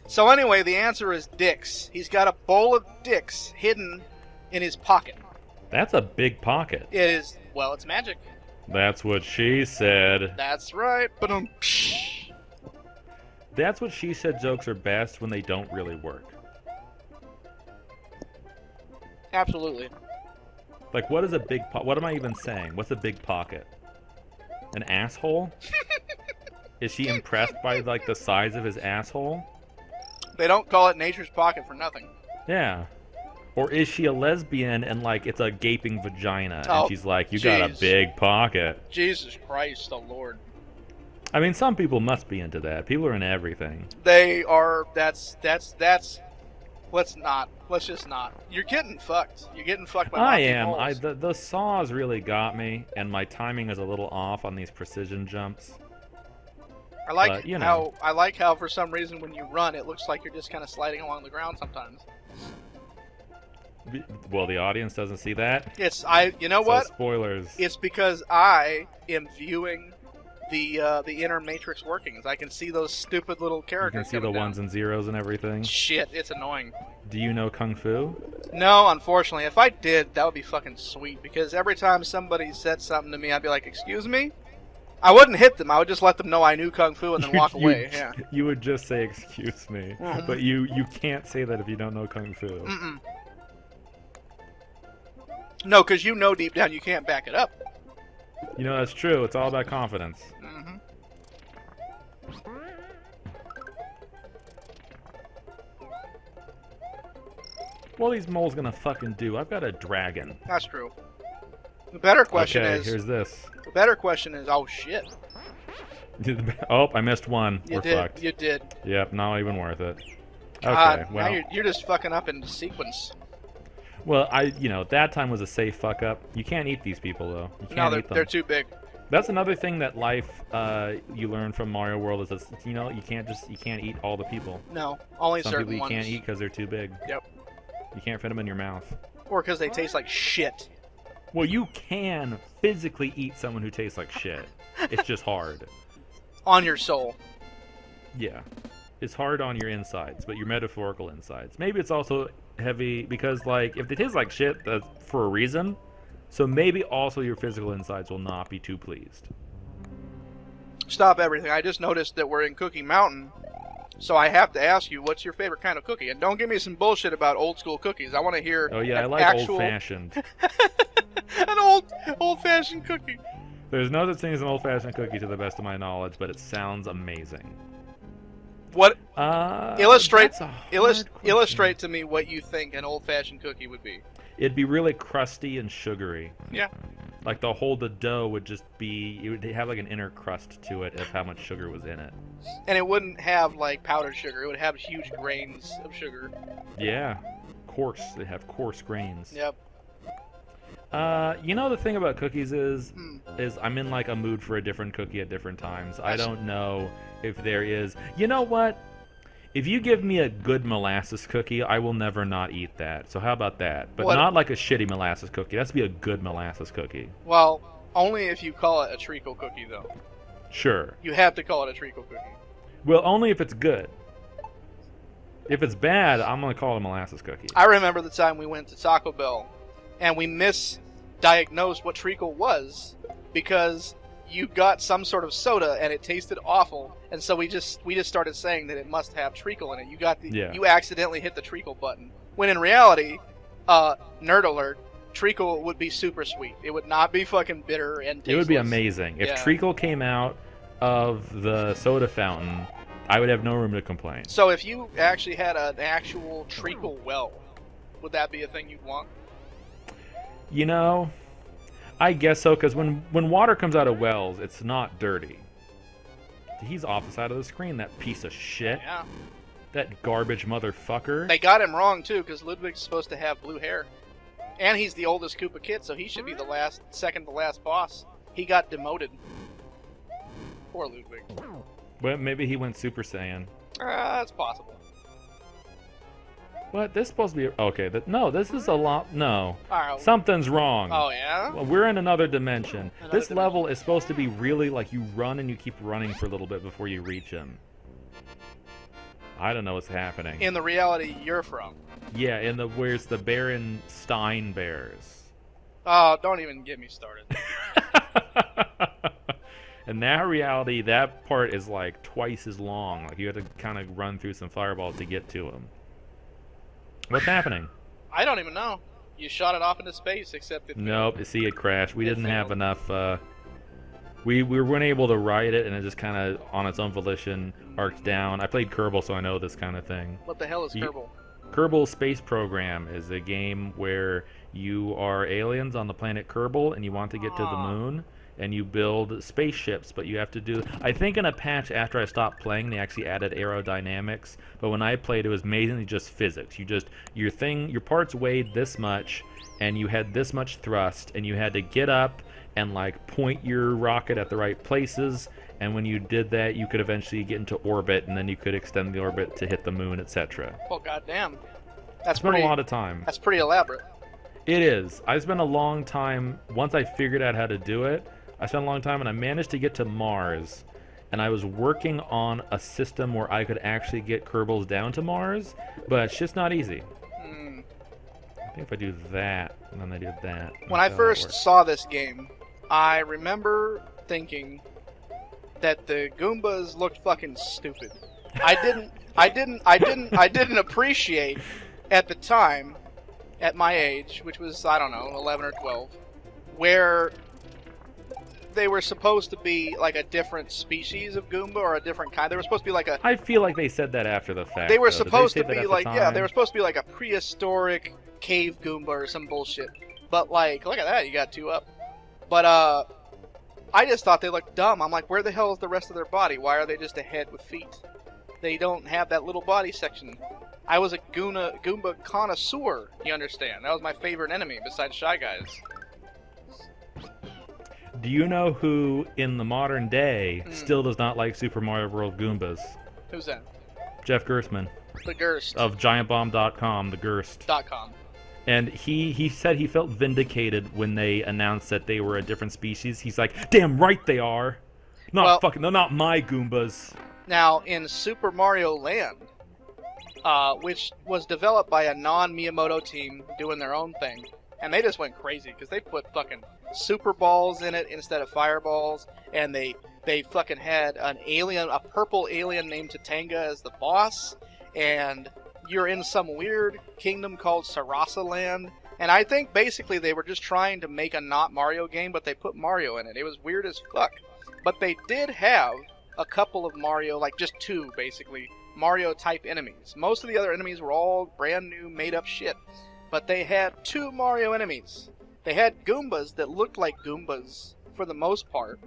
So anyway, the answer is dicks. He's got a bowl of dicks hidden in his pocket. That's a big pocket. It is, well, it's magic. That's what she said. That's right. But That's what she said jokes are best when they don't really work. Absolutely. Like, what is a big pocket? What am I even saying? What's a big pocket? An asshole? Is she impressed by, like, the size of his asshole? They don't call it nature's pocket for nothing. Yeah. Or is she a lesbian and, like, it's a gaping vagina? And she's like, you got a big pocket. Jesus Christ, the Lord. I mean, some people must be into that. People are into everything. They are, let's just not. You're getting fucked. You're getting fucked by I am. holes. The saws really got me, and my timing is a little off on these precision jumps. I like but, you know. how for some reason when you run, it looks like you're just kind of sliding along the ground sometimes. Well, the audience doesn't see that. You know what? Spoilers. It's because I am viewing the inner matrix workings. I can see those stupid little characters. You can see the ones and zeros and everything. Shit, it's annoying. Do you know Kung Fu? No, unfortunately. If I did, that would be fucking sweet. Because every time somebody said something to me, I'd be like, "Excuse me." I wouldn't hit them. I would just let them know I knew Kung Fu and then walk away. Yeah. You would just say, "Excuse me," but you can't say that if you don't know Kung Fu. Mm-mm. No, because you know deep down you can't back it up. You know, that's true. It's all about confidence. Mm-hmm. What are these moles gonna fucking do? I've got a dragon. That's true. The better question is... here's this. The better question is... Oh, shit. Oh, I missed one. We're fucked. You did. Yep, not even worth it. Okay, well... Now you're just fucking up in sequence. Well, that time was a safe fuck up. You can't eat these people, though. You can't eat them. They're too big. That's another thing that life you learn from Mario World is that, you can't eat all the people. No, only Some certain people you ones. can't eat because they're too big. Yep. You can't fit them in your mouth. Or because they taste like shit. Well, you can physically eat someone who tastes like shit. It's just hard. On your soul. Yeah. It's hard on your insides, but your metaphorical insides. Maybe it's also heavy because, like, if they taste like shit, that's for a reason. So maybe also your physical insides will not be too pleased. Stop everything. I just noticed that we're in Cookie Mountain. So I have to ask you, what's your favorite kind of cookie? And don't give me some bullshit about old school cookies. I want to hear. Oh yeah, I like old-fashioned. An old-fashioned cookie. There's no such thing as an old-fashioned cookie, to the best of my knowledge, but it sounds amazing. What? Illustrate illustrate to me what you think an old-fashioned cookie would be. It'd be really crusty and sugary. Yeah. Like the dough would just be, it would have like an inner crust to it of how much sugar was in it. And it wouldn't have like powdered sugar. It would have huge grains of sugar. Yeah. Coarse. They have coarse grains. Yep. The thing about cookies is I'm in like a mood for a different cookie at different times. I don't know if there is. You know what? If you give me a good molasses cookie, I will never not eat that. So how about that? But not like a shitty molasses cookie. It has to be a good molasses cookie. Well, only if you call it a treacle cookie, though. Sure. You have to call it a treacle cookie. Well, only if it's good. If it's bad, I'm going to call it a molasses cookie. I remember the time we went to Taco Bell, and we misdiagnosed what treacle was because you got some sort of soda and it tasted awful, and so we just started saying that it must have treacle in it. You accidentally hit the treacle button. When in reality, nerd alert, treacle would be super sweet. It would not be fucking bitter and tasteless. It would be amazing. If treacle came out of the soda fountain, I would have no room to complain. So if you actually had an actual treacle well, would that be a thing you'd want? You know, I guess so, because when water comes out of wells, it's not dirty. He's off the side of the screen, that piece of shit. Yeah. That garbage motherfucker. They got him wrong, too, because Ludwig's supposed to have blue hair. And he's the oldest Koopa Kid, so he should be the second to last boss. He got demoted. Poor Ludwig. Well, maybe he went Super Saiyan. That's possible. What? This is supposed to be... Okay, no, this is a lot... No. Right. Something's wrong. Oh, yeah? Well, we're in another dimension. This level is supposed to be really like you run and you keep running for a little bit before you reach him. I don't know what's happening. In the reality you're from. Yeah, where's the Berenstain Bears? Oh, don't even get me started. In that reality, that part is like twice as long. Like you have to kind of run through some fireballs to get to them. What's happening? I don't even know. You shot it off into space, except it. Nope. See, it crashed. We didn't have failed. enough. We weren't able to ride it, and it just kind of, on its own volition, arced down. I played Kerbal, so I know this kind of thing. What the hell is Kerbal? Kerbal Space Program is a game where you are aliens on the planet Kerbal, and you want to get to the moon, and you build spaceships, but you have to do... I think in a patch after I stopped playing, they actually added aerodynamics, but when I played, it was mainly just physics. Your parts weighed this much, and you had this much thrust, and you had to get up and like point your rocket at the right places, and when you did that, you could eventually get into orbit, and then you could extend the orbit to hit the moon, etc. Well, goddamn. That's spent a lot of time. That's pretty elaborate. It is. I spent a long time, once I figured out how to do it, I spent a long time, and I managed to get to Mars, and I was working on a system where I could actually get Kerbals down to Mars, but it's just not easy. I think if I do that, and then I do that... When I first saw this game, I remember thinking that the Goombas looked fucking stupid. I didn't appreciate at the time, at my age, which was, I don't know, 11 or 12, where they were supposed to be like a different species of Goomba or a different kind. They were supposed to be like a... I feel like they said that after the fact. They were though. supposed to be like, yeah, they were supposed to be like a prehistoric cave Goomba or some bullshit. But like, look at that, you got 2 up. But I just thought they looked dumb. I'm like, where the hell is the rest of their body? Why are they just a head with feet? They don't have that little body section. I was a Goomba connoisseur, you understand. That was my favorite enemy besides Shy Guys. Do you know who, in the modern day, still does not like Super Mario World Goombas? Who's that? Jeff Gerstmann. The Gerst. Of GiantBomb.com, the Gerst. .com. And he said he felt vindicated when they announced that they were a different species. He's like, damn right they are. They're not my Goombas. Now, in Super Mario Land, which was developed by a non-Miyamoto team doing their own thing, and they just went crazy because they put fucking super balls in it instead of fireballs, and they fucking had an alien, a purple alien named Tatanga as the boss, and you're in some weird kingdom called Sarasa Land, and I think basically they were just trying to make a not Mario game, but they put Mario in it. It was weird as fuck. But they did have a couple of Mario, like just 2 basically, Mario-type enemies. Most of the other enemies were all brand new, made-up shit. But they had 2 Mario enemies. They had Goombas that looked like Goombas, for the most part.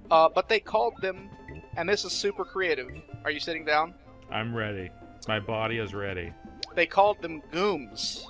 But they called them, and this is super creative. Are you sitting down? I'm ready. My body is ready. They called them Gooms.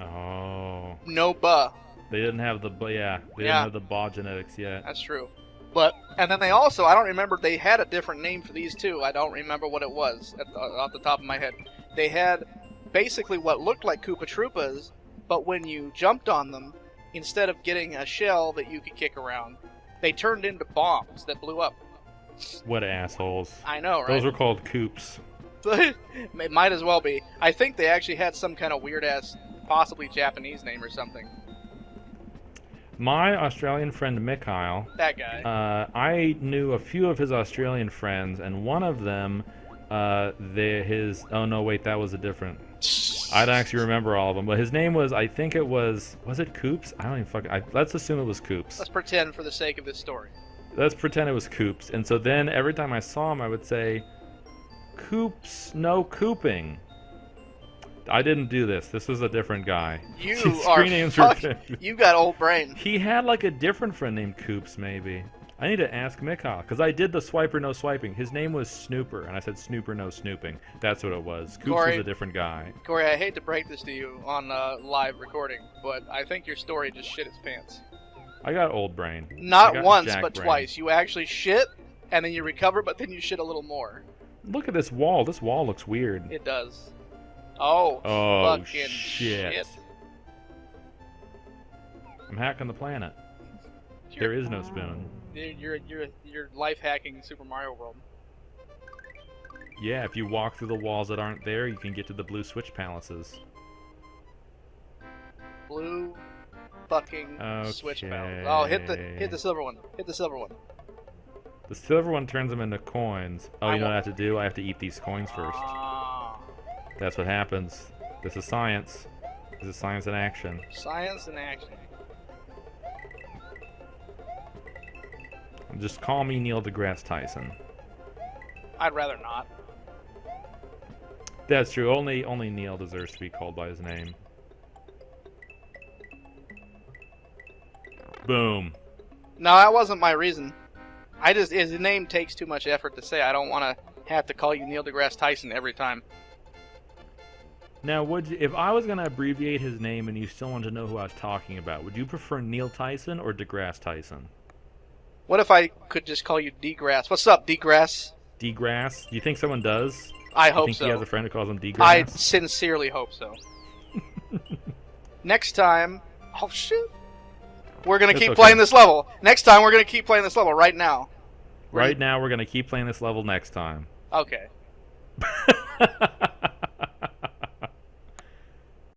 Oh. No ba. They didn't have the didn't have the ba genetics yet. That's true. But, and then they also, I don't remember, they had a different name for these too. I don't remember what it was off the top of my head. They had basically what looked like Koopa Troopas, but when you jumped on them, instead of getting a shell that you could kick around, they turned into bombs that blew up. What assholes. I know, right? Those were called Koops. It might as well be. I think they actually had some kind of weird-ass, possibly Japanese name or something. My Australian friend Mikhail... That guy. I knew a few of his Australian friends, and one of them, oh no, wait, that was a different... I don't actually remember all of them, but his name was, I think it was it Coops? I don't even fucking... let's assume it was Coops. Let's pretend for the sake of this story. Let's pretend it was Coops. And so then, every time I saw him, I would say... Coops, no cooping. I didn't do this. This was a different guy. You are You got old brain. He had like a different friend named Coops, maybe. I need to ask Mikhail, because I did the swiper no swiping. His name was Snooper, and I said snooper no snooping. That's what it was. Coops was a different guy. Corey, I hate to break this to you on live recording, but I think your story just shit its pants. I got old brain. Not once, but twice. You actually shit, and then you recover, but then you shit a little more. Look at this wall. This wall looks weird. It does. Oh fucking shit. I'm hacking the planet. There is no spoon. You're life hacking Super Mario World. Yeah, if you walk through the walls that aren't there, you can get to the blue switch palaces. Blue fucking Okay. switch palace. Oh, hit the silver one. Hit the silver one. The silver one turns them into coins. Oh, I you know what I want- have to do? I have to eat these coins first. Ah, That's what happens. This is science. This is science in action. science in action. Just call me Neil deGrasse Tyson. I'd rather not. That's true. Only Neil deserves to be called by his name. Boom. No, that wasn't my reason. His name takes too much effort to say. I don't want to have to call you Neil deGrasse Tyson every time. Now, if I was going to abbreviate his name and you still wanted to know who I was talking about, would you prefer Neil Tyson or deGrasse Tyson? What if I could just call you deGrasse? What's up, deGrasse? deGrasse? Do you think someone does? I You hope think so. he has a friend who calls him deGrasse? I sincerely hope so. Next time... Oh, shit. We're going to That's keep okay. playing this level. Next time, we're going to keep playing this level right now. Right now, we're going to keep playing this level next time. Okay.